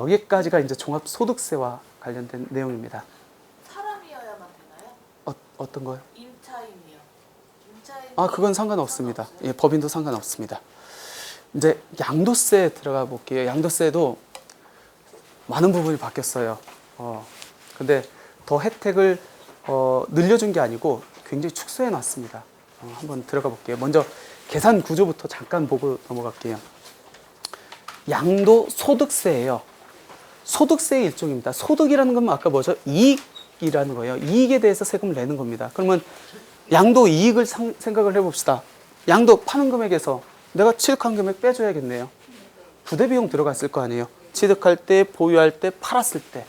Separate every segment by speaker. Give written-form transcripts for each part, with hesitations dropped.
Speaker 1: 여기까지가 이제 종합소득세와 관련된 내용입니다.
Speaker 2: 사람이어야만 되나요?
Speaker 1: 어떤 거요?
Speaker 2: 임차인이요. 임차인.
Speaker 1: 그건 상관없습니다. 예, 법인도 상관없습니다. 이제 양도세에 들어가 볼게요. 양도세도 많은 부분이 바뀌었어요. 근데 더 혜택을 늘려준 게 아니고 굉장히 축소해 놨습니다. 한번 들어가 볼게요. 먼저 계산 구조부터 잠깐 보고 넘어갈게요. 양도소득세예요. 소득세의 일종입니다. 소득이라는 건 아까 뭐죠? 이익이라는 거예요. 이익에 대해서 세금을 내는 겁니다. 그러면 양도 이익을 생각을 해봅시다. 양도 파는 금액에서 내가 취득한 금액 빼줘야겠네요. 부대비용 들어갔을 거 아니에요. 취득할 때, 보유할 때, 팔았을 때.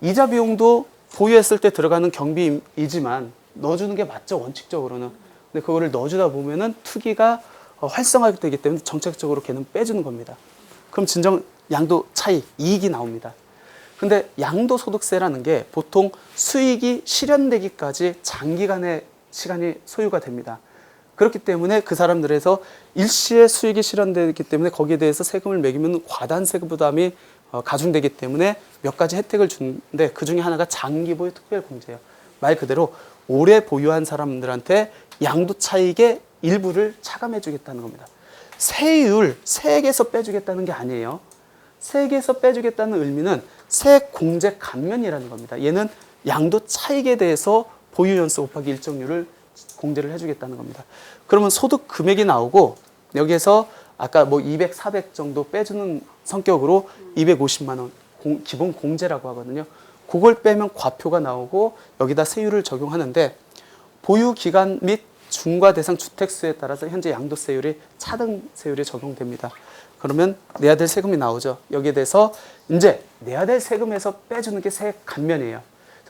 Speaker 1: 이자 비용도 보유했을 때 들어가는 경비이지만 넣어주는 게 맞죠, 원칙적으로는. 근데 그거를 넣어주다 보면은 투기가 활성화되기 때문에 정책적으로 걔는 빼주는 겁니다. 그럼 진정 양도 차익, 이익이 나옵니다. 근데 양도소득세라는 게 보통 수익이 실현되기까지 장기간의 시간이 소요가 됩니다. 그렇기 때문에 그 사람들에서 일시에 수익이 실현되기 때문에 거기에 대해서 세금을 매기면 과다세 부담이 가중되기 때문에 몇 가지 혜택을 주는데 그 중에 하나가 장기 보유 특별공제예요. 말 그대로 오래 보유한 사람들한테 양도 차익의 일부를 차감해 주겠다는 겁니다. 세율, 세액에서 빼주겠다는 게 아니에요. 세액에서 빼주겠다는 의미는 세액 공제 감면이라는 겁니다. 얘는 양도 차익에 대해서 보유 연수 곱하기 일정률을 공제를 해주겠다는 겁니다. 그러면 소득 금액이 나오고 여기에서 아까 뭐 200, 400 정도 빼주는 성격으로 250만 원 기본 공제라고 하거든요. 그걸 빼면 과표가 나오고 여기다 세율을 적용하는데 보유 기간 및 중과 대상 주택수에 따라서 현재 양도세율이 차등세율이 적용됩니다. 그러면 내야 될 세금이 나오죠. 여기에 대해서 이제 내야 될 세금에서 빼주는 게 세액 감면이에요.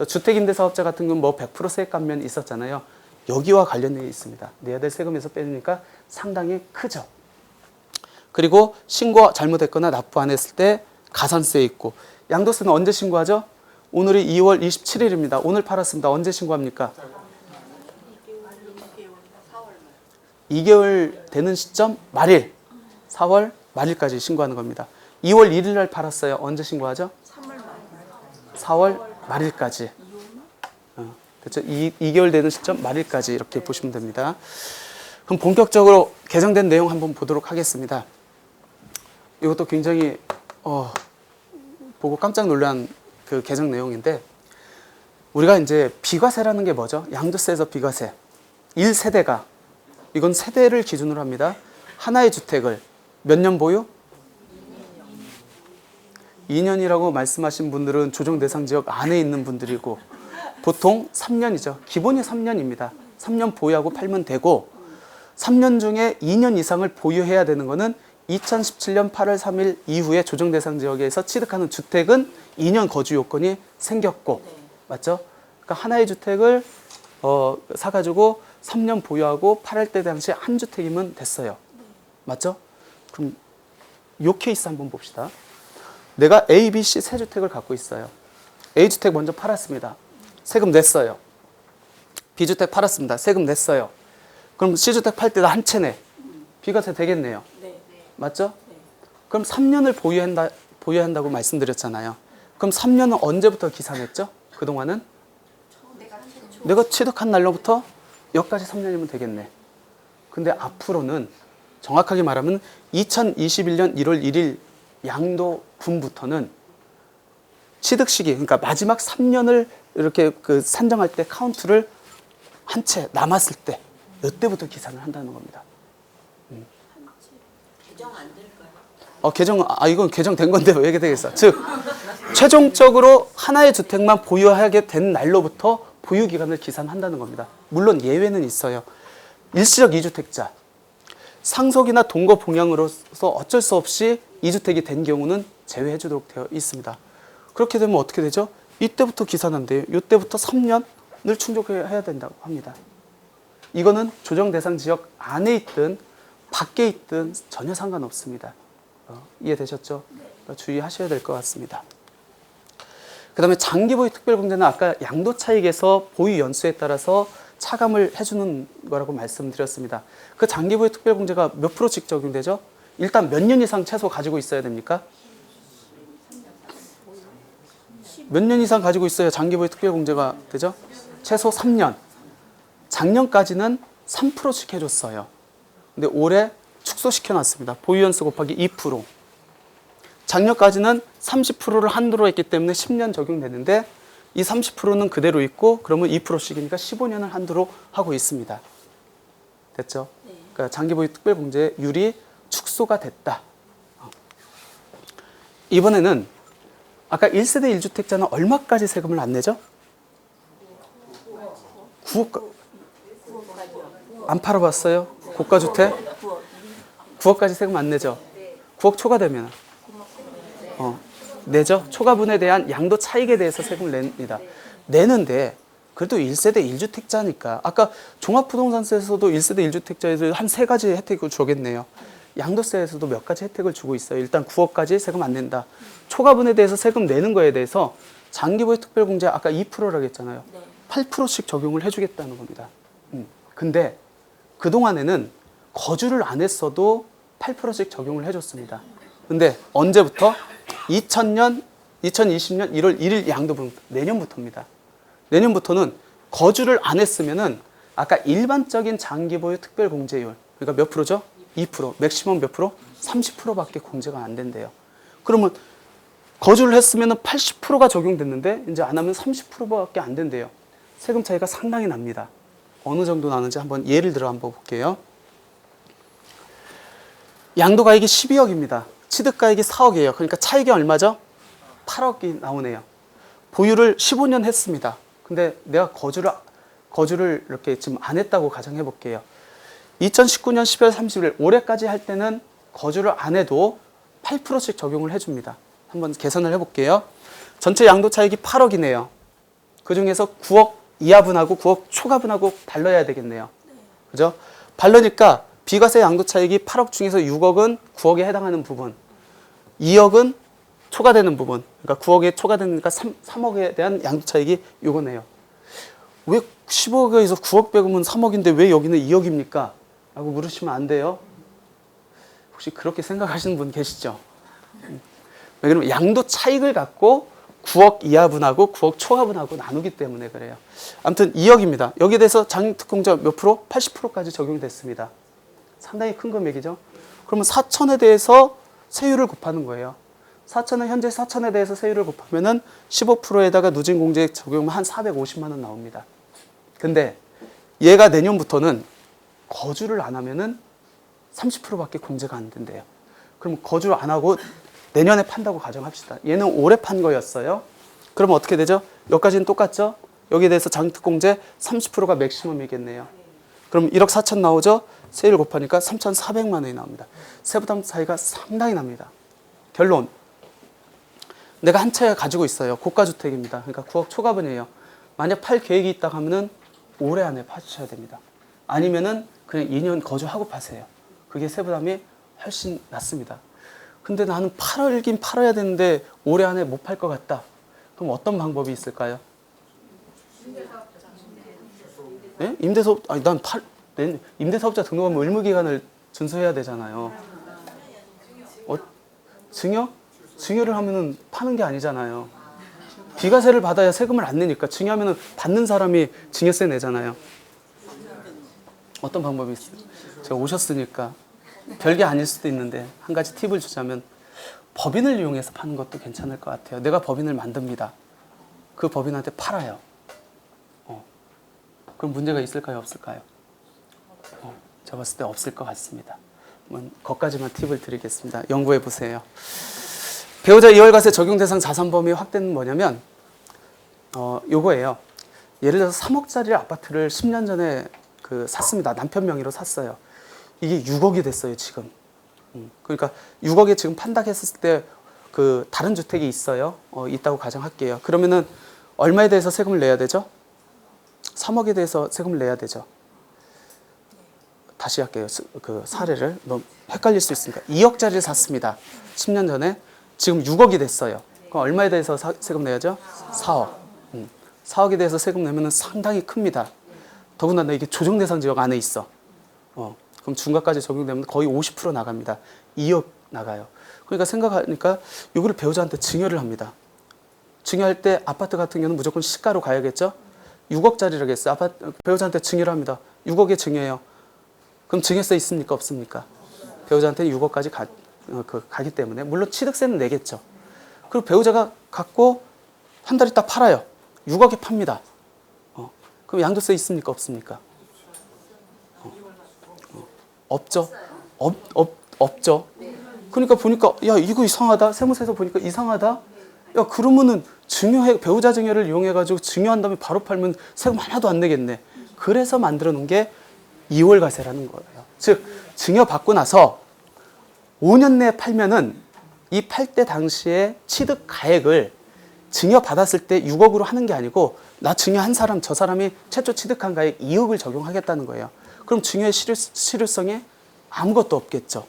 Speaker 1: 주택임대사업자 같은 건 뭐 100% 세액 감면이 있었잖아요. 여기와 관련되어 있습니다. 내야 될 세금에서 빼주니까 상당히 크죠. 그리고 신고 잘못했거나 납부 안 했을 때 가산세 있고 양도세는 언제 신고하죠? 오늘이 2월 27일입니다. 오늘 팔았습니다. 언제 신고합니까? 2개월 되는 시점 말일 4월 말일까지 신고하는 겁니다. 2월 1일 날 팔았어요. 언제 신고하죠? 4월 말일까지. 그렇죠? 2개월 되는 시점 말일까지 이렇게 보시면 됩니다. 그럼 본격적으로 개정된 내용 한번 보도록 하겠습니다. 이것도 굉장히 보고 깜짝 놀란 그 개정 내용인데 우리가 이제 비과세라는 게 뭐죠? 양도세에서 비과세. 1세대가 이건 세대를 기준으로 합니다. 하나의 주택을 몇 년 보유? 2년이라고 말씀하신 분들은 조정 대상 지역 안에 있는 분들이고 보통 3년이죠. 기본이 3년입니다. 3년 보유하고 팔면 되고 3년 중에 2년 이상을 보유해야 되는 거는 2017년 8월 3일 이후에 조정 대상 지역에서 취득하는 주택은 2년 거주 요건이 생겼고 맞죠? 그러니까 하나의 주택을 사가지고 3년 보유하고 팔을 때 당시 한 주택이면 됐어요. 맞죠? 그럼 이 케이스 한번 봅시다. 내가 A, B, C 세 주택을 갖고 있어요. A주택 먼저 팔았습니다. 세금 냈어요. B주택 팔았습니다. 세금 냈어요. 그럼 C주택 팔 때 한 채네. 비과세 되겠네요. 맞죠? 그럼 3년을 보유한다고 말씀드렸잖아요. 그럼 3년은 언제부터 기산했죠? 그동안은? 내가 취득한 날로부터 여기까지 3년이면 되겠네. 근데 앞으로는 정확하게 말하면 2021년 1월 1일 양도분부터는 취득 시기, 그러니까 마지막 3년을 이렇게 산정할 때 카운트를 한 채 남았을 때 이때부터 기산을 한다는 겁니다.
Speaker 2: 개정 안 될까요?
Speaker 1: 이건 개정된 건데 왜 이게 되겠어? 즉, 최종적으로 하나의 주택만 보유하게 된 날로부터 보유 기간을 기산한다는 겁니다. 물론 예외는 있어요. 일시적 2주택자, 상속이나 동거 봉양으로서 어쩔 수 없이 2주택이 된 경우는 제외해 주도록 되어 있습니다. 그렇게 되면 어떻게 되죠? 이때부터 기산한대요. 이때부터 3년을 충족해야 된다고 합니다. 이거는 조정 대상 지역 안에 있든 밖에 있든 전혀 상관없습니다. 이해되셨죠? 그러니까 주의하셔야 될 것 같습니다. 그 다음에 장기보유 특별공제는 아까 양도 차익에서 보유 연수에 따라서 차감을 해주는 거라고 말씀드렸습니다. 그 장기보유 특별공제가 몇 프로씩 적용되죠? 일단 몇 년 이상 최소 가지고 있어야 됩니까? 몇 년 이상 가지고 있어야 장기보유 특별공제가 되죠? 최소 3년. 작년까지는 3%씩 해줬어요. 근데 올해 축소시켜놨습니다. 보유연수 곱하기 2%. 작년까지는 30%를 한도로 했기 때문에 10년 적용되는데 이 30%는 그대로 있고 그러면 2%씩이니까 15년을 한도로 하고 있습니다. 됐죠? 그러니까 장기보유 특별공제율이 축소가 됐다. 이번에는 아까 1세대 1주택자는 얼마까지 세금을 안 내죠? 9억. 안 팔아봤어요? 고가주택? 9억까지 세금 안 내죠? 9억 초과되면 내죠? 초과분에 대한 양도 차익에 대해서 세금을 냅니다. 내는데 그래도 1세대 1주택자니까 아까 종합부동산세에서도 1세대 1주택자에서 한 3가지 혜택을 주겠네요. 양도세에서도 몇 가지 혜택을 주고 있어요. 일단 9억까지 세금 안 낸다. 초과분에 대해서 세금 내는 거에 대해서 장기보유 특별공제 아까 2%라고 했잖아요. 8%씩 적용을 해주겠다는 겁니다. 근데 그동안에는 거주를 안 했어도 8%씩 적용을 해줬습니다. 근데 언제부터? 2020년 1월 1일 양도분 내년부터입니다. 내년부터는 거주를 안 했으면은 아까 일반적인 장기보유 특별공제율 그러니까 몇 프로죠? 2%. 맥시멈 몇 프로? 30%밖에 공제가 안 된대요. 그러면 거주를 했으면은 80%가 적용됐는데 이제 안 하면 30%밖에 안 된대요. 세금 차이가 상당히 납니다. 어느 정도 나는지 한번 예를 들어 한번 볼게요. 양도가액이 12억입니다. 취득가액이 4억이에요. 그러니까 차익이 얼마죠? 8억이 나오네요. 보유를 15년 했습니다. 근데 내가 거주를 이렇게 지금 안 했다고 가정해 볼게요. 2019년 12월 30일 올해까지 할 때는 거주를 안 해도 8%씩 적용을 해줍니다. 한번 계산을 해볼게요. 전체 양도 차익이 8억이네요. 그 중에서 9억 이하분하고 9억 초과분하고 발라야 되겠네요. 그죠? 발라니까 비과세 양도 차익이 8억 중에서 6억은 9억에 해당하는 부분, 2억은 초과되는 부분, 그러니까 9억에 초과되니까 3억에 대한 양도 차익이 요거네요. 왜 10억에서 9억 빼고면 3억인데 왜 여기는 2억입니까? 라고 물으시면 안 돼요. 혹시 그렇게 생각하시는 분 계시죠? 왜냐면 양도 차익을 갖고 9억 이하분하고 9억 초과분하고 나누기 때문에 그래요. 아무튼 2억입니다. 여기에 대해서 장특공제 몇 프로? 80%까지 적용이 됐습니다. 상당히 큰 금액이죠. 그러면 4천에 대해서 세율을 곱하는 거예요. 4천은 현재 4천에 대해서 세율을 곱하면은 15%에다가 누진공제 적용하면 한 450만 원 나옵니다. 근데 얘가 내년부터는 거주를 안 하면은 30%밖에 공제가 안 된대요. 그럼 거주를 안 하고 내년에 판다고 가정합시다. 얘는 올해 판 거였어요. 그러면 어떻게 되죠? 여기까지는 똑같죠? 여기에 대해서 장특공제 30%가 맥시멈이겠네요. 그럼 1억 4천 나오죠? 세율 곱하니까 3,400만 원이 나옵니다. 세부담 차이가 상당히 납니다. 결론. 내가 한 채 가지고 있어요. 고가주택입니다. 그러니까 9억 초과분이에요. 만약 팔 계획이 있다 하면은 올해 안에 파주셔야 됩니다. 아니면은 그냥 2년 거주하고 파세요. 그게 세부담이 훨씬 낮습니다. 근데 나는 팔긴 팔아야 되는데 올해 안에 못 팔 것 같다. 그럼 어떤 방법이 있을까요? 네? 임대사업, 아니 임대사업자 등록하면 의무기간을 준수해야 되잖아요. 증여? 증여를 하면은 파는 게 아니잖아요. 비과세를 받아야 세금을 안 내니까 증여하면은 받는 사람이 증여세 내잖아요. 어떤 방법이 있어요? 제가 오셨으니까 별게 아닐 수도 있는데 한 가지 팁을 주자면 법인을 이용해서 파는 것도 괜찮을 것 같아요. 내가 법인을 만듭니다. 그 법인한테 팔아요. 그럼 문제가 있을까요? 없을까요? 제가 봤을 때 없을 것 같습니다. 거기까지만 팁을 드리겠습니다. 연구해 보세요. 배우자 이월과세 적용 대상 자산 범위 확대는 뭐냐면 요거예요. 예를 들어서 3억짜리 아파트를 10년 전에 샀습니다. 남편 명의로 샀어요. 이게 6억이 됐어요, 지금. 그러니까 6억에 지금 판다 했을 때 다른 주택이 있어요. 있다고 가정할게요. 그러면은 얼마에 대해서 세금을 내야 되죠? 3억에 대해서 세금을 내야 되죠. 다시 할게요. 그 사례를. 너무 헷갈릴 수 있으니까. 2억짜리를 샀습니다. 10년 전에. 지금 6억이 됐어요. 그럼 얼마에 대해서 세금 내야죠? 4억. 4억에 대해서 세금 내면 상당히 큽니다. 더군다나 이게 조정대상 지역 안에 있어. 그럼 중과까지 적용되면 거의 50% 나갑니다. 2억 나가요. 그러니까 생각하니까 이거를 배우자한테 증여를 합니다. 증여할 때 아파트 같은 경우는 무조건 시가로 가야겠죠. 6억짜리라고 했어요. 아파트 배우자한테 증여를 합니다. 6억에 증여해요. 그럼 증여세 있습니까? 없습니까? 배우자한테 6억까지 가기 때문에 물론 취득세는 내겠죠. 그리고 배우자가 갖고 한 달 있다 팔아요. 6억에 팝니다. 그럼 양도세 있습니까? 없습니까? 없죠. 없죠. 그러니까 보니까 야 이거 이상하다. 세무서에서 보니까 이상하다. 야 그러면은 배우자 증여를 이용해 가지고 증여한 다음에 바로 팔면 세금 하나도 안 내겠네. 그래서 만들어 놓은 게 2월 과세라는 거예요. 즉 증여 받고 나서 5년 내에 팔면은 이 팔 때 당시에 취득 가액을 증여 받았을 때 6억으로 하는 게 아니고 나 증여한 사람 저 사람이 최초 취득한 가액 2억을 적용하겠다는 거예요. 그럼 증여의 실효성에 아무것도 없겠죠.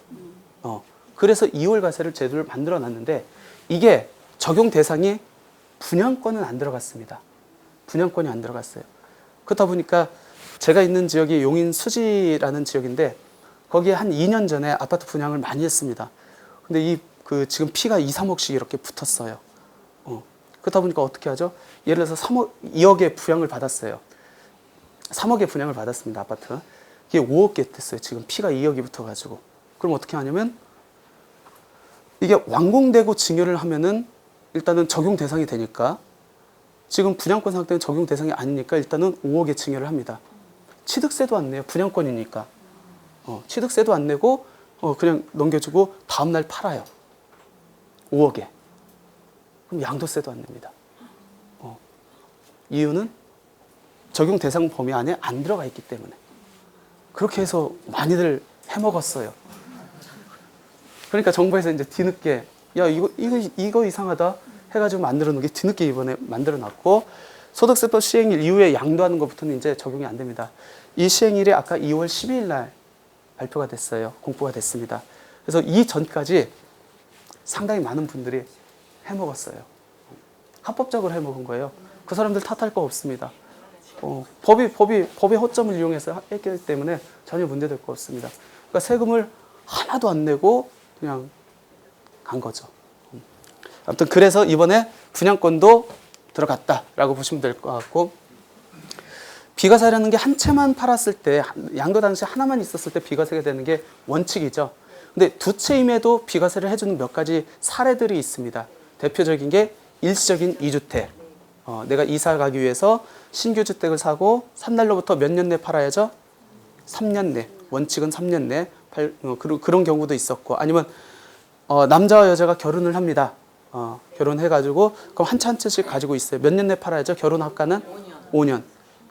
Speaker 1: 그래서 2월 과세를 제도를 만들어 놨는데 이게 적용 대상이 분양권은 안 들어갔습니다. 분양권이 안 들어갔어요. 그렇다 보니까 제가 있는 지역이 용인 수지라는 지역인데 거기에 한 2년 전에 아파트 분양을 많이 했습니다. 근데 지금 피가 2, 3억씩 이렇게 붙었어요. 그렇다 보니까 어떻게 하죠? 예를 들어서 2억의 분양을 받았어요. 3억의 분양을 받았습니다. 아파트. 이게 5억개 됐어요. 지금 피가 2억이 붙어가지고. 그럼 어떻게 하냐면 이게 완공되고 증여를 하면은 일단은 적용 대상이 되니까 지금 분양권 상태는 적용 대상이 아니니까 일단은 5억의 증여를 합니다. 취득세도 안 내요. 분양권이니까. 취득세도 안 내고 그냥 넘겨주고 다음날 팔아요. 5억에. 그럼 양도세도 안 냅니다. 이유는 적용 대상 범위 안에 안 들어가 있기 때문에. 그렇게 해서 많이들 해먹었어요. 그러니까 정부에서 이제 뒤늦게 야 이거 이상하다 해가지고 만들어 놓은 게 뒤늦게 이번에 만들어 놨고 소득세법 시행일 이후에 양도하는 것부터는 이제 적용이 안 됩니다. 이 시행일이 아까 2월 12일 날 발표가 됐어요. 공포가 됐습니다. 그래서 이 전까지 상당히 많은 분들이 해먹었어요. 합법적으로 해먹은 거예요. 그 사람들 탓할 거 없습니다. 법의 허점을 이용해서 했기 때문에 전혀 문제될 거 없습니다. 그러니까 세금을 하나도 안 내고 그냥 간 거죠. 아무튼 그래서 이번에 분양권도 들어갔다라고 보시면 될 것 같고 비과세라는 게 한 채만 팔았을 때 양도 당시 하나만 있었을 때 비과세가 되는 게 원칙이죠. 근데 두 채임에도 비과세를 해주는 몇 가지 사례들이 있습니다. 대표적인 게 일시적인 2주택. 내가 이사 가기 위해서 신규 주택을 사고 산 날로부터 몇 년 내 팔아야죠? 3년 내. 원칙은 3년 내. 그런 경우도 있었고 아니면 남자와 여자가 결혼을 합니다. 결혼해가지고 그럼 한 채 한 채씩 가지고 있어요. 몇 년 내 팔아야죠? 결혼 합가는? 5년.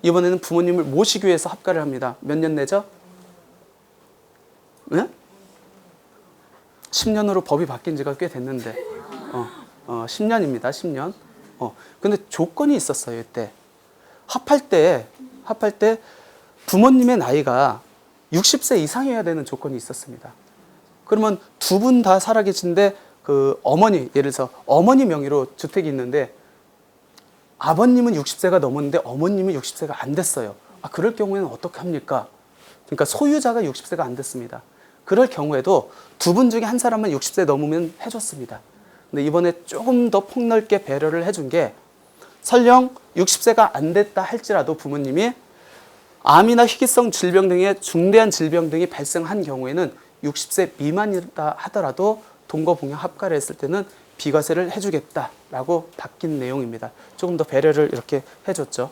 Speaker 1: 이번에는 부모님을 모시기 위해서 합가를 합니다. 몇 년 내죠? 네? 10년으로 법이 바뀐 지가 꽤 됐는데 10년입니다. 10년. 근데 조건이 있었어요. 이때 합할 때 부모님의 나이가 60세 이상이어야 되는 조건이 있었습니다. 그러면 두 분 다 살아계신데 그 어머니 예를 들어서 어머니 명의로 주택이 있는데 아버님은 60세가 넘었는데 어머님은 60세가 안 됐어요. 그럴 경우에는 어떻게 합니까? 그러니까 소유자가 60세가 안 됐습니다. 그럴 경우에도 두 분 중에 한 사람은 60세 넘으면 해줬습니다. 근데 이번에 조금 더 폭넓게 배려를 해준 게 설령 60세가 안 됐다 할지라도 부모님이 암이나 희귀성 질병 등의 중대한 질병 등이 발생한 경우에는 60세 미만이다 하더라도 동거봉양 합가를 했을 때는 비과세를 해주겠다라고 바뀐 내용입니다. 조금 더 배려를 이렇게 해줬죠.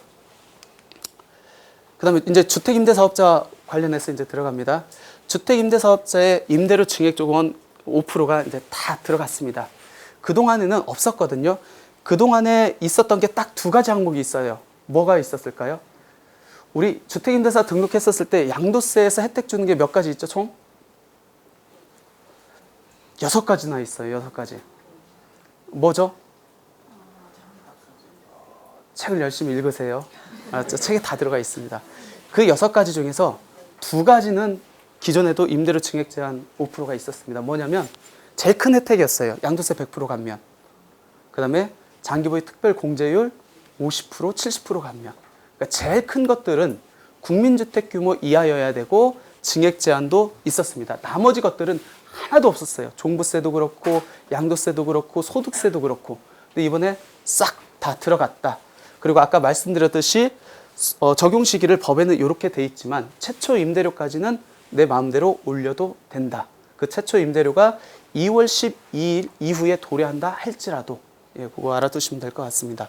Speaker 1: 그 다음에 이제 주택임대사업자 관련해서 이제 들어갑니다. 주택임대사업자의 임대료 증액조건 5%가 이제 다 들어갔습니다. 그동안에는 없었거든요. 그동안에 있었던 게 딱 두 가지 항목이 있어요. 뭐가 있었을까요? 우리 주택임대사 등록했었을 때 양도세에서 혜택 주는 게 몇 가지 있죠, 총? 6가지나 있어요, 6가지. 뭐죠? 책을 열심히 읽으세요. 책에 다 들어가 있습니다. 그 6가지 중에서 2가지는 기존에도 임대료 증액 제한 5%가 있었습니다. 뭐냐면 제일 큰 혜택이었어요. 양도세 100% 감면. 그 다음에 장기보유 특별 공제율 50%, 70% 감면. 그러니까 제일 큰 것들은 국민주택 규모 이하여야 되고 증액 제한도 있었습니다. 나머지 것들은 하나도 없었어요. 종부세도 그렇고 양도세도 그렇고 소득세도 그렇고. 근데 이번에 싹 다 들어갔다. 그리고 아까 말씀드렸듯이 적용 시기를 법에는 이렇게 돼 있지만 최초 임대료까지는 내 마음대로 올려도 된다. 그 최초 임대료가 2월 12일 이후에 도래한다 할지라도 그거 알아두시면 될 것 같습니다.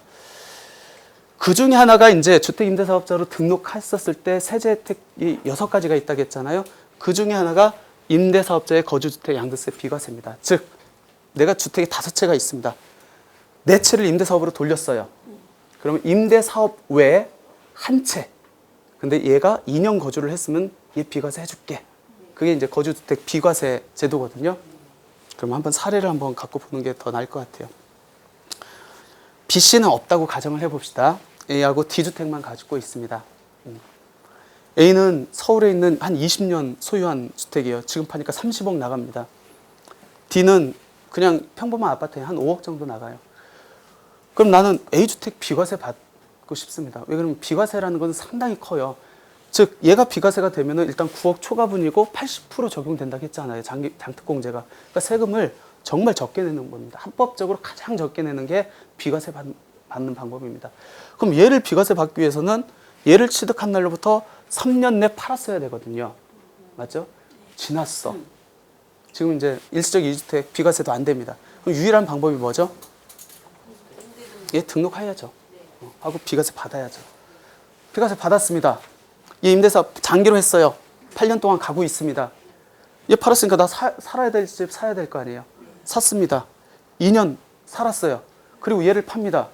Speaker 1: 그 중에 하나가 이제 주택임대사업자로 등록했었을 때 세제 혜택이 6가지가 있다고 했잖아요. 그 중에 하나가 임대사업자의 거주주택 양도세 비과세입니다. 즉 내가 주택이 5채가 있습니다. 4채를 임대사업으로 돌렸어요. 그러면 임대사업 외에 한 채. 근데 얘가 2년 거주를 했으면 얘 비과세 해줄게. 그게 이제 거주주택 비과세 제도거든요. 그럼 한번 사례를 한번 갖고 보는 게 더 나을 것 같아요. B씨는 없다고 가정을 해봅시다. A하고 D주택만 가지고 있습니다. A는 서울에 있는 한 20년 소유한 주택이에요. 지금 파니까 30억 나갑니다. D는 그냥 평범한 아파트에 한 5억 정도 나가요. 그럼 나는 A주택 비과세 받고 싶습니다. 왜 그러면 비과세라는 건 상당히 커요. 즉 얘가 비과세가 되면 일단 9억 초과분이고 80% 적용된다고 했잖아요. 장특공제가. 그러니까 세금을 정말 적게 내는 겁니다. 합법적으로 가장 적게 내는 게 비과세 받는 방법입니다. 그럼 얘를 비과세 받기 위해서는 얘를 취득한 날로부터 3년 내 팔았어야 되거든요. 맞죠? 지났어. 지금 이제 일시적 2주택 비과세도 안 됩니다. 그럼 유일한 방법이 뭐죠? 얘 등록해야죠. 하고 비과세 받아야죠. 비과세 받았습니다. 얘 임대사업 장기로 했어요. 8년 동안 가고 있습니다. 얘 팔았으니까 나 살아야 될 집 사야 될 거 아니에요. 샀습니다. 2년 살았어요. 그리고 얘를 팝니다.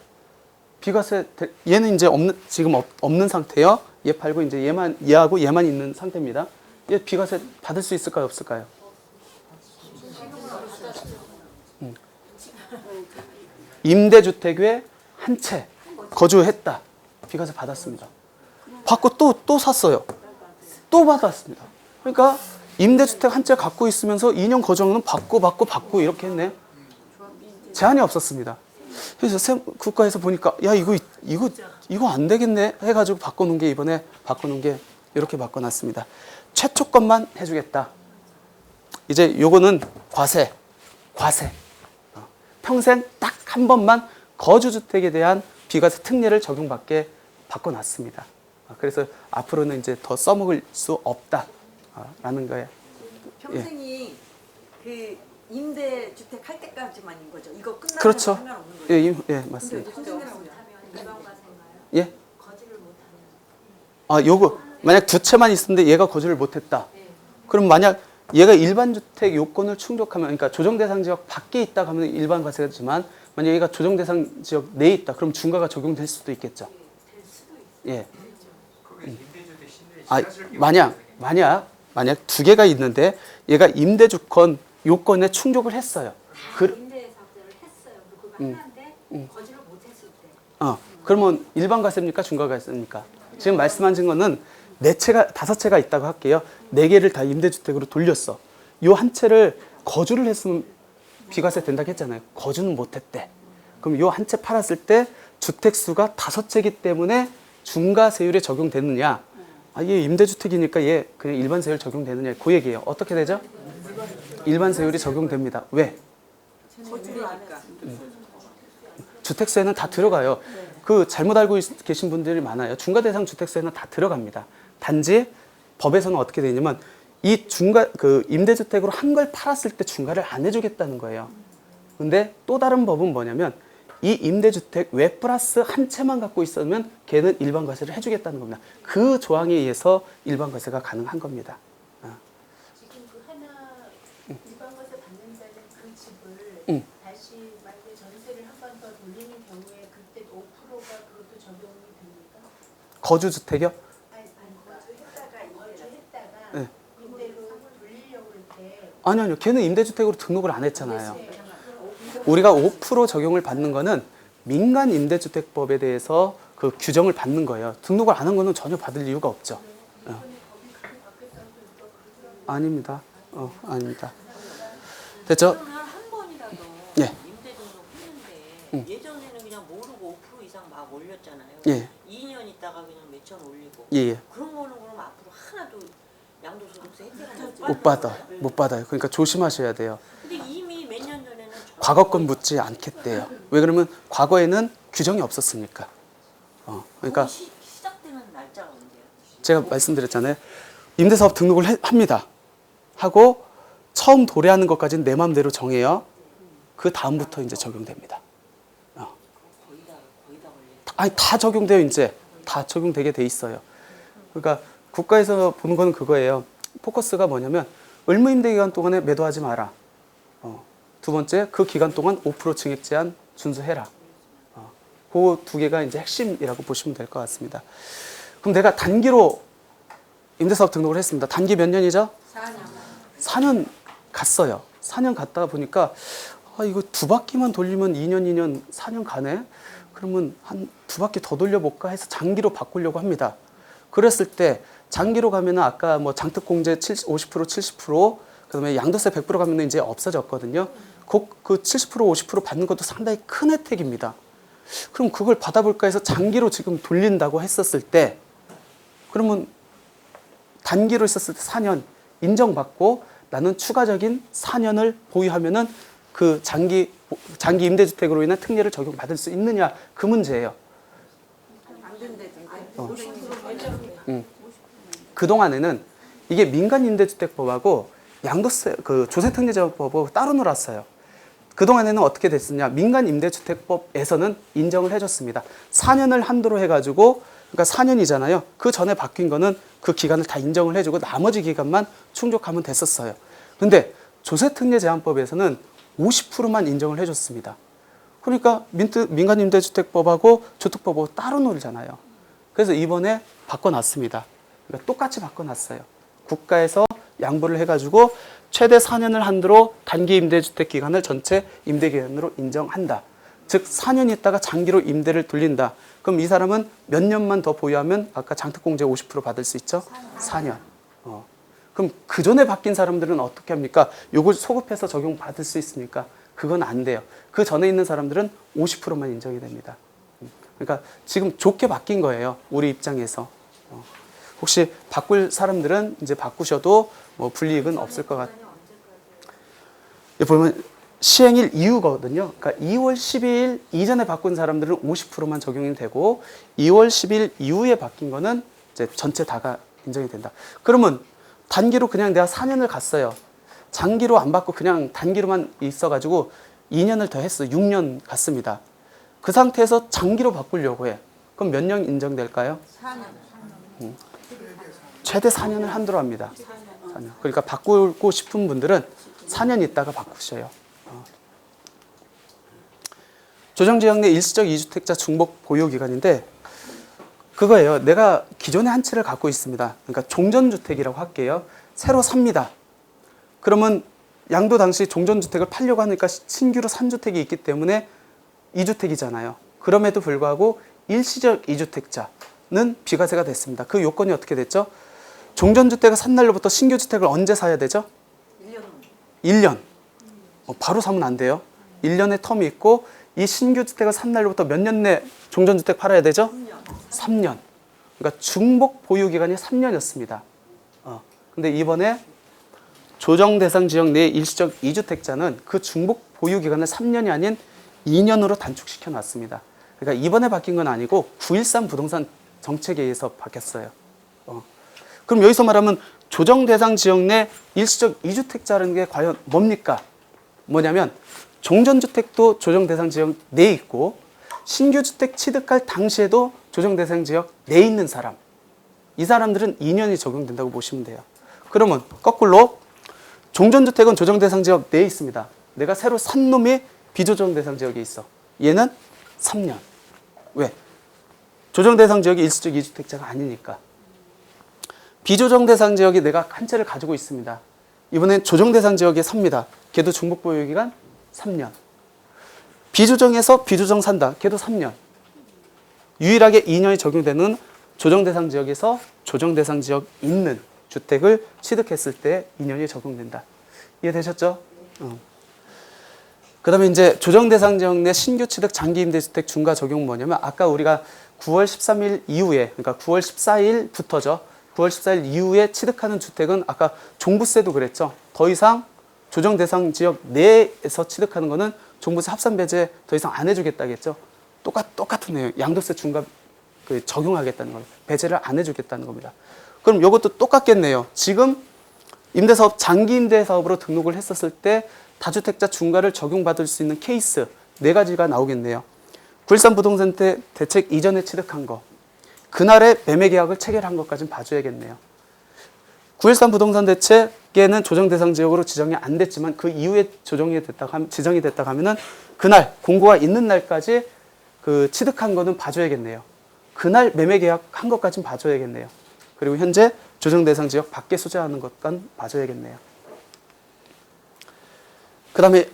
Speaker 1: 비과세 얘는 이제 지금 없는 상태예요. 얘 팔고 이제 얘하고 얘만 있는 상태입니다. 얘 비과세 받을 수 있을까요, 없을까요? 임대주택 외에 한 채 거주했다. 비과세 받았습니다. 받고 또 샀어요. 또 받았습니다. 그러니까 임대주택 한 채 갖고 있으면서 2년 거주는 받고 이렇게 했네. 제한이 없었습니다. 그래서 국가에서 보니까 야 이거 안 되겠네 해가지고 바꿔놓은 게 이번에 바꿔놓은 게 이렇게 바꿔놨습니다. 최초 것만 해주겠다. 이제 요거는 과세. 평생 딱 한 번만 거주주택에 대한 비과세 특례를 적용받게 바꿔놨습니다. 그래서 앞으로는 이제 더 써먹을 수 없다라는 거예요.
Speaker 3: 평생이 그 임대주택 할 때까지만인 거죠. 이거 끝나면
Speaker 1: 그렇죠.
Speaker 3: 상관없는 거죠.
Speaker 1: 예, 맞습니다.
Speaker 2: 일반과세인가요?
Speaker 1: 예?
Speaker 2: 거주를 못하면.
Speaker 1: 요거 만약 2채만 있었는데 얘가 거주를 못했다. 그럼 만약 얘가 일반 주택 요건을 충족하면, 그러니까 조정 대상 지역 밖에 있다 하면 일반 과세가 되지만 만약 얘가 조정 대상 지역 내에 있다, 그럼 중과가 적용될 수도 있겠죠. 예. 만약 2개가 있는데 얘가 임대주권 요건에 충족을 했어요.
Speaker 2: 임대사업자를 했어요. 그거 했는데 거주를 못했을 때.
Speaker 1: 그러면 일반 과세입니까? 중과 과세입니까? 지금 말씀하신 거는 5채가 있다고 할게요. 4개를 다 임대주택으로 돌렸어. 요 한 채를 거주를 했으면 비과세 된다고 했잖아요. 거주는 못했대. 그럼 요 한 채 팔았을 때 주택수가 5채이기 때문에 중과세율에 적용되느냐? 얘 임대주택이니까 얘 그냥 일반 세율 적용되느냐? 그 얘기예요. 어떻게 되죠? 일반 세율이 적용됩니다. 왜?
Speaker 3: 거주니까.
Speaker 1: 주택세는 다 들어가요. 그 잘못 알고 계신 분들이 많아요. 중과대상 주택세는 다 들어갑니다. 단지 법에서는 어떻게 되냐면 이 임대주택으로 한 걸 팔았을 때 중과를 안 해주겠다는 거예요. 근데 또 다른 법은 뭐냐면 이 임대주택 외 플러스 한 채만 갖고 있으면 걔는 일반 과세를 해주겠다는 겁니다. 그 조항에 의해서 일반 과세가 가능한 겁니다.
Speaker 2: 지금 그 하나 일반과세 받는 자는 그 집을 다시 만약에 전세를 한 번 더 돌리는 경우에 그때 5%가 그것도 적용이 됩니까?
Speaker 1: 거주주택이요?
Speaker 2: 아니 거주했다가
Speaker 1: 네.
Speaker 2: 임대로 돌리려고 할 때
Speaker 1: 아니요. 걔는 임대주택으로 등록을 안 했잖아요. 우리가 5% 적용을 받는 거는 민간 임대주택법에 대해서 그 규정을 받는 거예요. 등록을 안 한 거는 전혀 받을 이유가 없죠. 아닙니다. 아닙니다. 됐죠?
Speaker 4: 그러면 한 번이라도
Speaker 1: 예.
Speaker 4: 임대 등록했는데 예전에는 그냥 모르고 5% 이상 막 올렸잖아요.
Speaker 1: 예.
Speaker 4: 2년 있다가 그냥 몇천 올리고.
Speaker 1: 예.
Speaker 4: 그런 거는 그럼 앞으로 하나도 양도소득세 혜택을
Speaker 1: 못 받아요. 그러니까 조심하셔야 돼요.
Speaker 4: 근데 이미 몇 년 전에는
Speaker 1: 과거권 묻지 않겠대요. 왜 그러면 과거에는 규정이 없었으니까. 그러니까
Speaker 4: 시작되는 날짜가 언제예요?
Speaker 1: 제가 말씀드렸잖아요. 임대사업 등록을 합니다. 하고 처음 도래하는 것까지는 내 마음대로 정해요. 그 다음부터 이제 적용됩니다.
Speaker 4: 거의 다 걸려.
Speaker 1: 아니 다 적용돼요. 이제 다 적용되게 돼 있어요. 그러니까 국가에서 보는 거는 그거예요. 포커스가 뭐냐면 의무임대 기간 동안에 매도하지 마라. 두 번째, 그 기간 동안 5% 증액 제한 준수해라. 그 두 개가 이제 핵심이라고 보시면 될 것 같습니다. 그럼 내가 단기로 임대사업 등록을 했습니다. 단기 몇 년이죠? 4년 갔어요. 4년 갔다 보니까 이거 두 바퀴만 돌리면 2년, 4년 가네? 그러면 한 두 바퀴 더 돌려볼까 해서 장기로 바꾸려고 합니다. 그랬을 때 장기로 가면은 아까 뭐 장특공제 50%, 70%, 그다음에 양도세 100% 가면은 이제 없어졌거든요. 그 70%, 50% 받는 것도 상당히 큰 혜택입니다. 그럼 그걸 받아볼까 해서 장기로 지금 돌린다고 했었을 때, 그러면 단기로 있었을 때 4년 인정받고 나는 추가적인 4년을 보유하면은 그 장기 임대주택으로 인한 특례를 적용받을 수 있느냐, 그 문제예요.
Speaker 3: 안 된다던데.
Speaker 1: 그동안에는 이게 민간임대주택법하고 양도세, 그 조세특례제한법하고 따로 놀았어요. 그동안에는 어떻게 됐었냐. 민간임대주택법에서는 인정을 해줬습니다. 4년을 한도로 해가지고, 그러니까 4년이잖아요. 그 전에 바뀐 거는 그 기간을 다 인정을 해주고 나머지 기간만 충족하면 됐었어요. 근데 조세특례제한법에서는 50%만 인정을 해줬습니다. 그러니까 민간임대주택법하고 조특법하고 따로 놀잖아요. 그래서 이번에 바꿔놨습니다. 그러니까 똑같이 바꿔놨어요. 국가에서 양보를 해가지고 최대 4년을 한도로 단기 임대주택 기간을 전체 임대기간으로 인정한다. 즉 4년 있다가 장기로 임대를 돌린다. 그럼 이 사람은 몇 년만 더 보유하면 아까 장특공제 50% 받을 수 있죠? 4년. 그럼 그 전에 바뀐 사람들은 어떻게 합니까? 요걸 소급해서 적용받을 수 있습니까? 그건 안 돼요. 그 전에 있는 사람들은 50%만 인정이 됩니다. 그러니까 지금 좋게 바뀐 거예요. 우리 입장에서. 혹시 바꿀 사람들은 이제 바꾸셔도 뭐 불이익은 없을 것 같아요. 보면 시행일 이후거든요. 그러니까 2월 12일 이전에 바꾼 사람들은 50%만 적용이 되고 2월 10일 이후에 바뀐 거는 이제 전체 다가 인정이 된다. 그러면 단기로 그냥 내가 4년을 갔어요. 장기로 안 받고 그냥 단기로만 있어가지고 2년을 더 했어요. 6년 갔습니다. 그 상태에서 장기로 바꾸려고 해. 그럼 몇 년 인정될까요?
Speaker 3: 4년.
Speaker 1: 최대 4년을 한도로 합니다. 4년. 그러니까 바꾸고 싶은 분들은 4년 있다가 바꾸셔요. 조정지역 내 일시적 이주택자 중복 보유 기간인데 그거예요. 내가 기존에 한 채를 갖고 있습니다. 그러니까 종전주택이라고 할게요. 새로 삽니다. 그러면 양도 당시 종전주택을 팔려고 하니까 신규로 산 주택이 있기 때문에 2주택이잖아요. 그럼에도 불구하고 일시적 이주택자는 비과세가 됐습니다. 그 요건이 어떻게 됐죠? 종전주택을 산 날로부터 신규 주택을 언제 사야 되죠? 1년. 바로 사면 안 돼요. 1년의 텀이 있고 이 신규 주택을 산 날로부터 몇 년 내 종전주택 팔아야 되죠? 3년. 그러니까 중복 보유 기간이 3년이었습니다. 근데 이번에 조정 대상 지역 내 일시적 이주택자는 그 중복 보유 기간을 3년이 아닌 2년으로 단축시켜 놨습니다. 그러니까 이번에 바뀐 건 아니고 9.13 부동산 정책에 의해서 바뀌었어요. 그럼 여기서 말하면 조정 대상 지역 내 일시적 이주택자라는 게 과연 뭡니까? 뭐냐면 종전주택도 조정 대상 지역 내에 있고 신규 주택 취득할 당시에도 조정 대상 지역 내에 있는 사람. 이 사람들은 2년이 적용된다고 보시면 돼요. 그러면 거꾸로 종전주택은 조정 대상 지역 내에 있습니다. 내가 새로 산 놈이 비조정 대상 지역에 있어. 얘는 3년. 왜? 조정 대상 지역이 일시적 이주택자가 아니니까. 비조정 대상 지역이 내가 한 채를 가지고 있습니다. 이번엔 조정 대상 지역에 삽니다. 걔도 중복 보유 기간 3년. 비조정에서 비조정 산다. 걔도 3년. 유일하게 2년이 적용되는 조정 대상 지역에서 조정 대상 지역 있는 주택을 취득했을 때 2년이 적용된다. 이해되셨죠? 그 다음에 이제 조정 대상 지역 내 신규 취득 장기 임대주택 중과 적용은 뭐냐면 아까 우리가 9월 13일 이후에, 그러니까 9월 14일부터죠. 9월 14일 이후에 취득하는 주택은 아까 종부세도 그랬죠. 더 이상 조정 대상 지역 내에서 취득하는 거는 종부세 합산 배제 더 이상 안 해주겠다겠죠. 똑같은 내용. 양도세 중과 적용하겠다는 거예요. 배제를 안 해주겠다는 겁니다. 그럼 이것도 똑같겠네요. 지금 임대사업, 장기 임대사업으로 등록을 했었을 때 다주택자 중과를 적용받을 수 있는 케이스 4가지가 나오겠네요. 9.13 부동산 대책 이전에 취득한 거, 그날의 매매 계약을 체결한 것까지는 봐줘야겠네요. 9.13 부동산 대책에는 조정 대상 지역으로 지정이 안 됐지만 그 이후에 지정이 됐다고 하면은 그날 공고가 있는 날까지 그 취득한 거는 봐줘야겠네요. 그날 매매 계약한 것까지는 봐줘야겠네요. 그리고 현재 조정 대상 지역 밖에 소재하는 것간 봐줘야겠네요. 그 다음에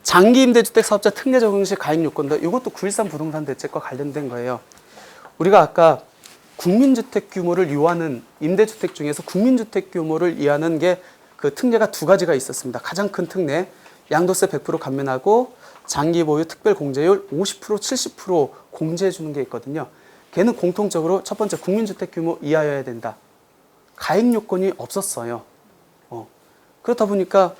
Speaker 1: 장기 임대주택 사업자 특례 적용 시 가액 요건도 이것도 9.13 부동산 대책과 관련된 거예요. 우리가 아까 국민주택 규모를 요하는 임대주택 중에서 국민주택 규모를 이하는 게 그 특례가 2가지가 있었습니다. 가장 큰 특례, 양도세 100% 감면하고 장기 보유 특별 공제율 50%, 70% 공제해 주는 게 있거든요. 걔는 공통적으로 첫 번째 국민주택 규모 이하여야 된다. 가액 요건이 없었어요. 그렇다 보니까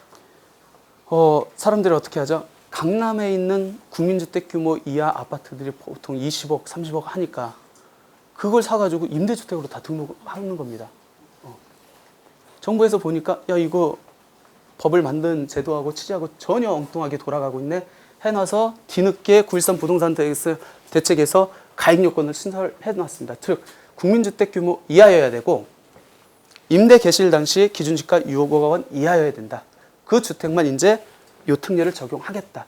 Speaker 1: 사람들이 어떻게 하죠? 강남에 있는 국민주택 규모 이하 아파트들이 보통 20억, 30억 하니까 그걸 사가지고 임대주택으로 다 등록하는 겁니다. 정부에서 보니까 야 이거 법을 만든 제도하고 취지하고 전혀 엉뚱하게 돌아가고 있네 해놔서 뒤늦게 9.13 부동산 대책에서 가액 요건을 신설해놨습니다. 즉 국민주택 규모 이하여야 되고 임대 개시일 당시 기준시가 6억 원 이하여야 된다. 그 주택만 이제 요 특례를 적용하겠다.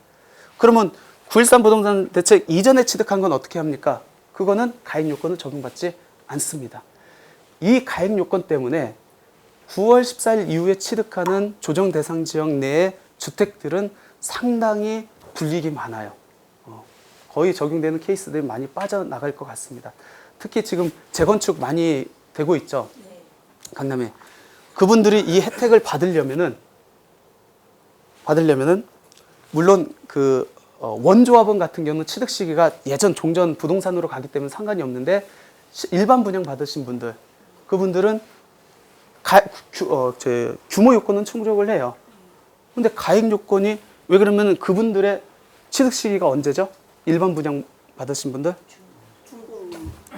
Speaker 1: 그러면 9.13 부동산 대책 이전에 취득한 건 어떻게 합니까? 그거는 가액 요건을 적용받지 않습니다. 이 가액 요건 때문에 9월 14일 이후에 취득하는 조정 대상 지역 내의 주택들은 상당히 불이익이 많아요. 거의 적용되는 케이스들이 많이 빠져나갈 것 같습니다. 특히 지금 재건축 많이 되고 있죠. 강남에. 그분들이 이 혜택을 받으려면은 물론 그 원조합원 같은 경우는 취득 시기가 예전 종전 부동산으로 가기 때문에 상관이 없는데 일반 분양 받으신 분들 그분들은 규모 요건은 충족을 해요. 근데 가액 요건이 왜 그러면 그분들의 취득 시기가 언제죠? 일반 분양 받으신 분들?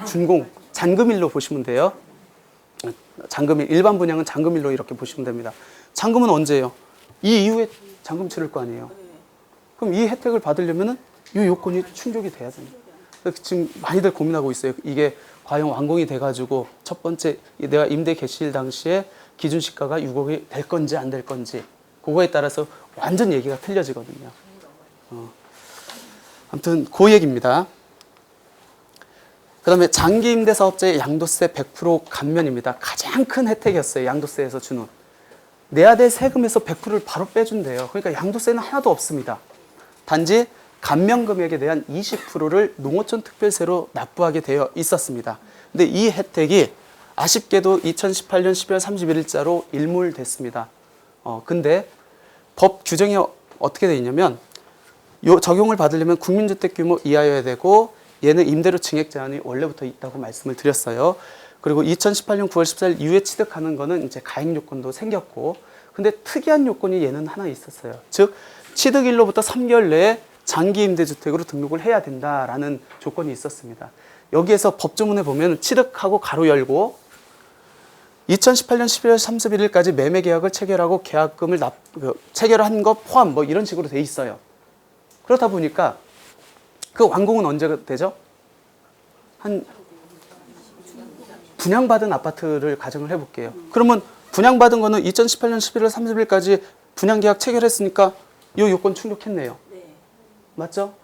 Speaker 1: 준공. 잔금일로 보시면 돼요. 잔금일. 일반 분양은 잔금일로 이렇게 보시면 됩니다. 잔금은 언제예요? 이 이후에 잔금 치를 거 아니에요. 그럼 이 혜택을 받으려면은 이 요건이 충족이 돼야 됩니다. 지금 많이들 고민하고 있어요. 이게 과연 완공이 돼가지고 첫 번째 내가 임대 개시일 당시에 기준 시가가 6억이 될 건지 안 될 건지 그거에 따라서 완전 얘기가 틀려지거든요. 아무튼 그 얘기입니다. 그 다음에 장기 임대 사업자의 양도세 100% 감면입니다. 가장 큰 혜택이었어요. 양도세에서 주는. 내야 될 세금에서 100%를 바로 빼준대요. 그러니까 양도세는 하나도 없습니다. 단지 감면 금액에 대한 20%를 농어촌 특별세로 납부하게 되어 있었습니다. 근데 이 혜택이 아쉽게도 2018년 12월 31일자로 일몰됐습니다. 근데 법 규정이 어떻게 되어 있냐면 요 적용을 받으려면 국민주택 규모 이하여야 되고 얘는 임대료 증액 제한이 원래부터 있다고 말씀을 드렸어요. 그리고 2018년 9월 14일 이후에 취득하는 거는 이제 가액 요건도 생겼고 근데 특이한 요건이 얘는 하나 있었어요. 즉 취득일로부터 3개월 내에 장기 임대주택으로 등록을 해야 된다라는 조건이 있었습니다. 여기에서 법조문에 보면 취득하고 가로 열고 2018년 12월 31일까지 매매 계약을 체결하고 계약금을 체결한 거 포함 뭐 이런 식으로 돼 있어요. 그렇다 보니까 그 완공은 언제가 되죠? 한 분양받은 아파트를 가정을 해볼게요. 그러면 분양받은 거는 2018년 11월 30일까지 분양계약 체결했으니까 이 요건 충족했네요. 맞죠?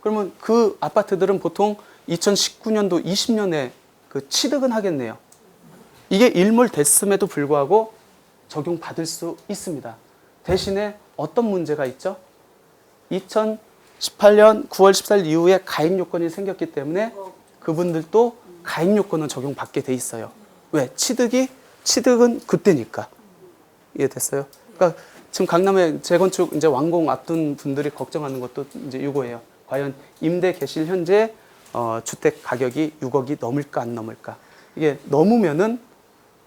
Speaker 1: 그러면 그 아파트들은 보통 2019년도 20년에 그 취득은 하겠네요. 이게 일몰됐음에도 불구하고 적용받을 수 있습니다. 대신에 어떤 문제가 있죠? 2018년 9월 14일 이후에 가입 요건이 생겼기 때문에 그분들도 가입 요건은 적용받게 돼 있어요. 왜? 취득은 그때니까. 이해됐어요? 그러니까 지금 강남에 재건축 이제 완공 앞둔 분들이 걱정하는 것도 이제 이거예요. 과연 임대 개시일 현재 주택 가격이 6억이 넘을까 안 넘을까? 이게 넘으면은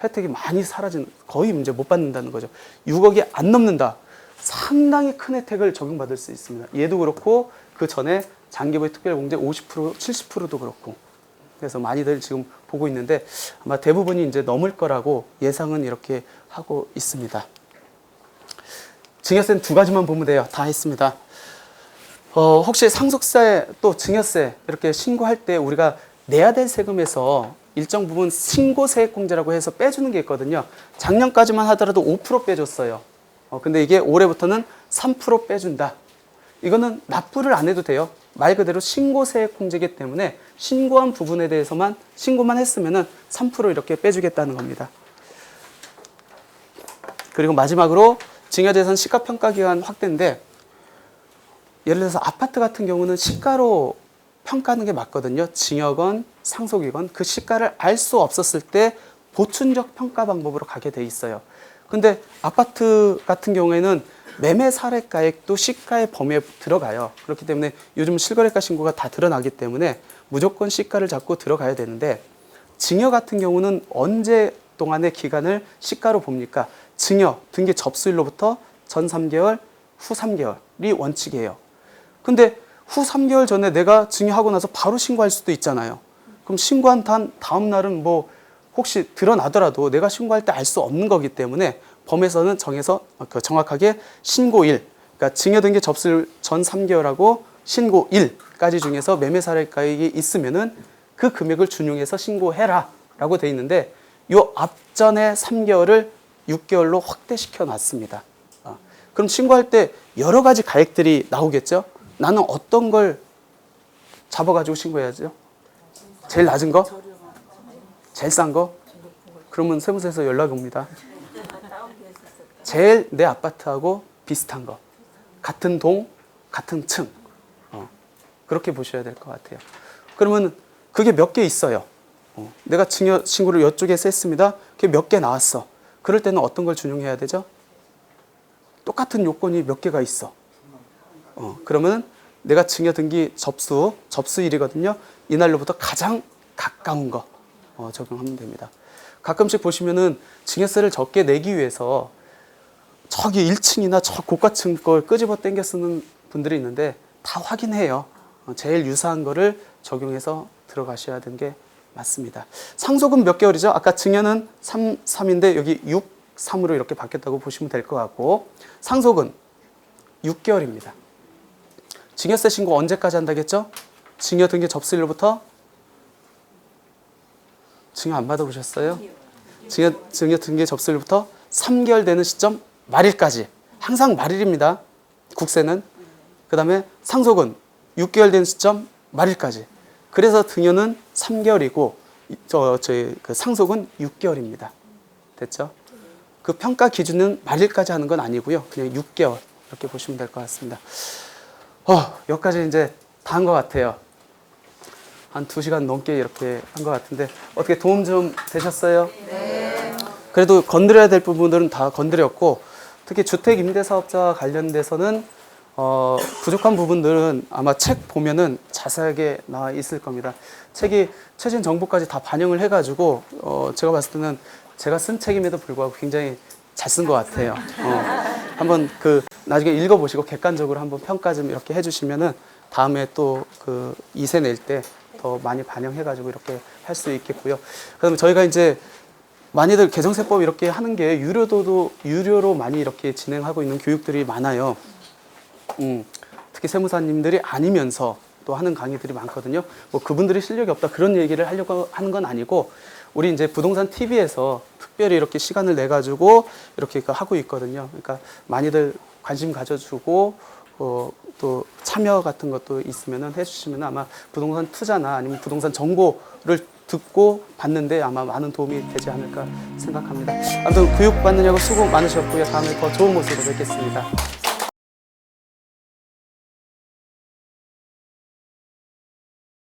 Speaker 1: 혜택이 많이 사라지는, 거의 이제 못 받는다는 거죠. 6억이 안 넘는다. 상당히 큰 혜택을 적용받을 수 있습니다. 얘도 그렇고 그 전에 장기보유 특별공제 50%, 70%도 그렇고. 그래서 많이들 지금 보고 있는데 아마 대부분이 이제 넘을 거라고 예상은 이렇게 하고 있습니다. 증여세는 두 가지만 보면 돼요. 다 했습니다. 혹시 상속세 또 증여세 이렇게 신고할 때 우리가 내야 될 세금에서 일정 부분 신고세액공제라고 해서 빼주는 게 있거든요. 작년까지만 하더라도 5% 빼줬어요. 근데 이게 올해부터는 3% 빼준다. 이거는 납부를 안 해도 돼요. 말 그대로 신고세액공제이기 때문에 신고한 부분에 대해서만 신고만 했으면은 3% 이렇게 빼주겠다는 겁니다. 그리고 마지막으로 증여재산 시가평가기간 확대인데 예를 들어서 아파트 같은 경우는 시가로 평가하는 게 맞거든요. 증여건 상속이건 그 시가를 알 수 없었을 때 보충적 평가 방법으로 가게 돼 있어요. 근데 아파트 같은 경우에는 매매 사례가액도 시가의 범위에 들어가요. 그렇기 때문에 요즘 실거래가 신고가 다 드러나기 때문에 무조건 시가를 잡고 들어가야 되는데 증여 같은 경우는 언제 동안의 기간을 시가로 봅니까? 증여, 등기 접수일로부터 전 3개월, 후 3개월이 원칙이에요. 근데 후 3개월 전에 내가 증여하고 나서 바로 신고할 수도 있잖아요. 그럼 신고한 다음 날은 뭐 혹시 드러나더라도 내가 신고할 때 알 수 없는 거기 때문에 법에서는 정확하게 신고일, 그러니까 증여 등기 접수일 전 3개월하고 신고일까지 중에서 매매 사례가액이 있으면은 그 금액을 준용해서 신고해라 라고 돼 있는데 요 앞전에 3개월을 6개월로 확대시켜 놨습니다. 그럼 신고할 때 여러 가지 가액들이 나오겠죠? 나는 어떤 걸 잡아가지고 신고해야죠? 제일 낮은 거? 제일 싼 거? 그러면 세무서에서 연락이 옵니다. 제일 내 아파트하고 비슷한 거. 같은 동, 같은 층. 그렇게 보셔야 될 것 같아요. 그러면 그게 몇 개 있어요. 내가 증여 신고를 이쪽에서 했습니다. 그게 몇 개 나왔어. 그럴 때는 어떤 걸 준용해야 되죠? 똑같은 요건이 몇 개가 있어. 그러면 내가 증여 등기 접수일이거든요. 이날로부터 가장 가까운 거 적용하면 됩니다. 가끔씩 보시면은 증여세를 적게 내기 위해서 저기 1층이나 저 고가층 걸 끄집어 당겨 쓰는 분들이 있는데 다 확인해요. 제일 유사한 거를 적용해서 들어가셔야 되는 게 맞습니다. 상속은 몇 개월이죠? 아까 증여는 3인데 여기 6, 3으로 이렇게 바뀌었다고 보시면 될 것 같고 상속은 6개월입니다. 증여세 신고 언제까지 한다겠죠? 증여 등기 접수일로부터 증여 안 받아보셨어요? 증여 등기 접수일부터 3개월 되는 시점 말일까지. 항상 말일입니다. 국세는. 그 다음에 상속은 6개월 되는 시점 말일까지. 그래서 증여는 3개월이고 그 상속은 6개월입니다. 됐죠? 그 평가 기준은 말일까지 하는 건 아니고요. 그냥 6개월 이렇게 보시면 될 것 같습니다. 여기까지 이제 다 한 것 같아요. 한 2시간 넘게 이렇게 한 것 같은데 어떻게 도움 좀 되셨어요? 네. 그래도 건드려야 될 부분들은 다 건드렸고 특히 주택 임대사업자와 관련돼서는 부족한 부분들은 아마 책 보면은 자세하게 나와 있을 겁니다. 책이 최신 정보까지 다 반영을 해가지고 제가 봤을 때는 제가 쓴 책임에도 불구하고 굉장히 잘 쓴 것 같아요. 한번 나중에 읽어보시고 객관적으로 한번 평가 좀 이렇게 해주시면은 다음에 또 2세 낼 때 더 많이 반영해가지고 이렇게 할 수 있겠고요. 그다음에 저희가 이제 많이들 개정세법 이렇게 하는 게 유료로 많이 이렇게 진행하고 있는 교육들이 많아요. 특히 세무사님들이 아니면서 또 하는 강의들이 많거든요. 뭐 그분들이 실력이 없다 그런 얘기를 하려고 하는 건 아니고 우리 이제 부동산 TV에서 특별히 이렇게 시간을 내 가지고 이렇게 하고 있거든요. 그러니까 많이들 관심 가져주고 또 참여 같은 것도 있으면은 해주시면 아마 부동산 투자나 아니면 부동산 정보를 듣고 받는데 아마 많은 도움이 되지 않을까 생각합니다. 아무튼 교육받느냐고 수고 많으셨고요. 다음에 더 좋은 모습으로 뵙겠습니다.